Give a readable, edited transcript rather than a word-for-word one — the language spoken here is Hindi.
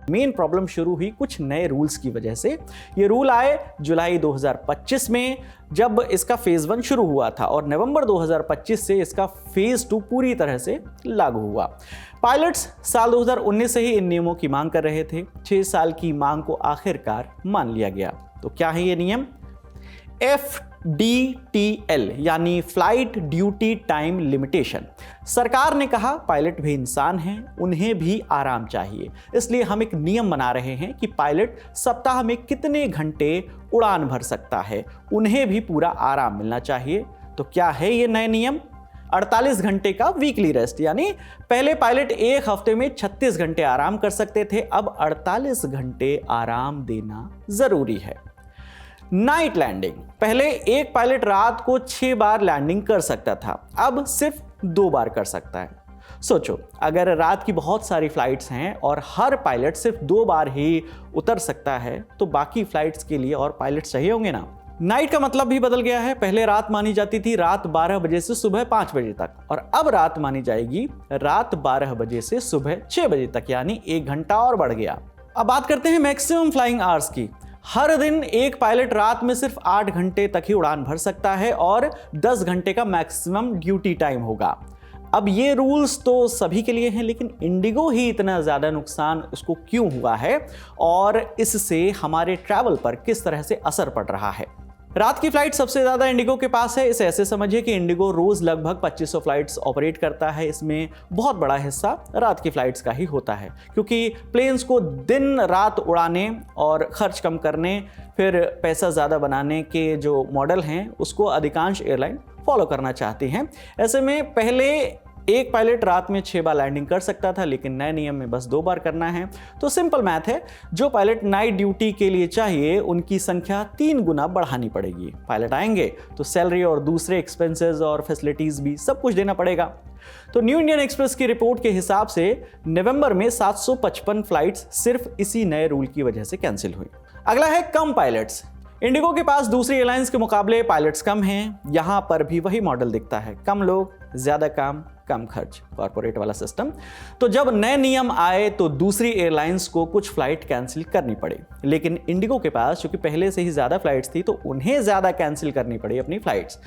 मेन प्रॉब्लम शुरू हुई कुछ नए रूल्स की वजह से। ये रूल आए जुलाई 2025 में, जब इसका फेज 1 शुरू हुआ था, और नवंबर 2025 से इसका फेज 2 पूरी तरह से लागू हुआ। पायलट्स साल 2019 से ही इन नियमों की मांग कर रहे थे। 6 साल की मांग को आखिरकार मान लिया गया। तो क्या है ये नियम? FDTL यानी फ्लाइट ड्यूटी टाइम लिमिटेशन। सरकार ने कहा पायलट भी इंसान हैं, उन्हें भी आराम चाहिए, इसलिए हम एक नियम बना रहे हैं कि पायलट सप्ताह में कितने घंटे उड़ान भर सकता है, उन्हें भी पूरा आराम मिलना चाहिए। तो क्या है ये नए नियम? 48 घंटे का वीकली रेस्ट, यानी पहले पायलट एक हफ्ते में 36 घंटे आराम कर सकते थे, अब 48 घंटे आराम देना जरूरी है। नाइट लैंडिंग, पहले एक पायलट रात को 6 बार लैंडिंग कर सकता था, अब सिर्फ 2 बार कर सकता है। सोचो, अगर रात की बहुत सारी फ्लाइट्स हैं और हर पायलट सिर्फ 2 बार ही उतर सकता है, तो बाकी फ्लाइट्स के लिए और पायलट चाहिए होंगे ना। नाइट का मतलब भी बदल गया है। पहले रात मानी जाती थी रात 12 बजे से सुबह 5 बजे तक, और अब रात मानी जाएगी रात 12 बजे से सुबह 6 बजे तक, यानी 1 घंटा और बढ़ गया। अब बात करते हैं मैक्सिमम फ्लाइंग आवर्स की। हर दिन एक पायलट रात में सिर्फ 8 घंटे तक ही उड़ान भर सकता है और 10 घंटे का मैक्सिमम ड्यूटी टाइम होगा। अब ये रूल्स तो सभी के लिए हैं, लेकिन इंडिगो ही इतना ज़्यादा नुकसान इसको क्यों हुआ है और इससे हमारे ट्रैवल पर किस तरह से असर पड़ रहा है? रात की फ्लाइट सबसे ज़्यादा इंडिगो के पास है। इसे ऐसे समझिए कि इंडिगो रोज़ लगभग 2500 फ्लाइट्स ऑपरेट करता है। इसमें बहुत बड़ा हिस्सा रात की फ्लाइट्स का ही होता है, क्योंकि प्लेन्स को दिन रात उड़ाने और ख़र्च कम करने, फिर पैसा ज़्यादा बनाने के जो मॉडल हैं, उसको अधिकांश एयरलाइन फॉलो करना चाहती हैं। ऐसे में पहले एक पायलट रात में 6 बार लैंडिंग कर सकता था, लेकिन नए नियम में बस 2 बार करना है। तो सिंपल मैथ है, जो पायलट नाइट ड्यूटी के लिए चाहिए उनकी संख्या 3 गुना बढ़ानी पड़ेगी। पायलट आएंगे तो सैलरी और दूसरे एक्सपेंसेस और फैसिलिटीज भी सब कुछ देना पड़ेगा। तो न्यू इंडियन एक्सप्रेस की रिपोर्ट के हिसाब से नवंबर में 755 फ्लाइट्स सिर्फ इसी नए रूल की वजह से कैंसिल हुई। अगला है कम पायलट्स। इंडिगो के पास दूसरी एयरलाइंस के मुकाबले पायलट्स कम हैं। यहां पर भी वही मॉडल दिखता है, कम लोग ज्यादा काम कम खर्च, कॉर्पोरेट वाला सिस्टम। तो जब नए नियम आए तो दूसरी एयरलाइंस को कुछ फ्लाइट कैंसिल करनी पड़ी, लेकिन इंडिगो के पास चूंकि पहले से ही ज्यादा फ्लाइट्स थी तो उन्हें ज्यादा कैंसिल करनी पड़ी अपनी फ्लाइट्स।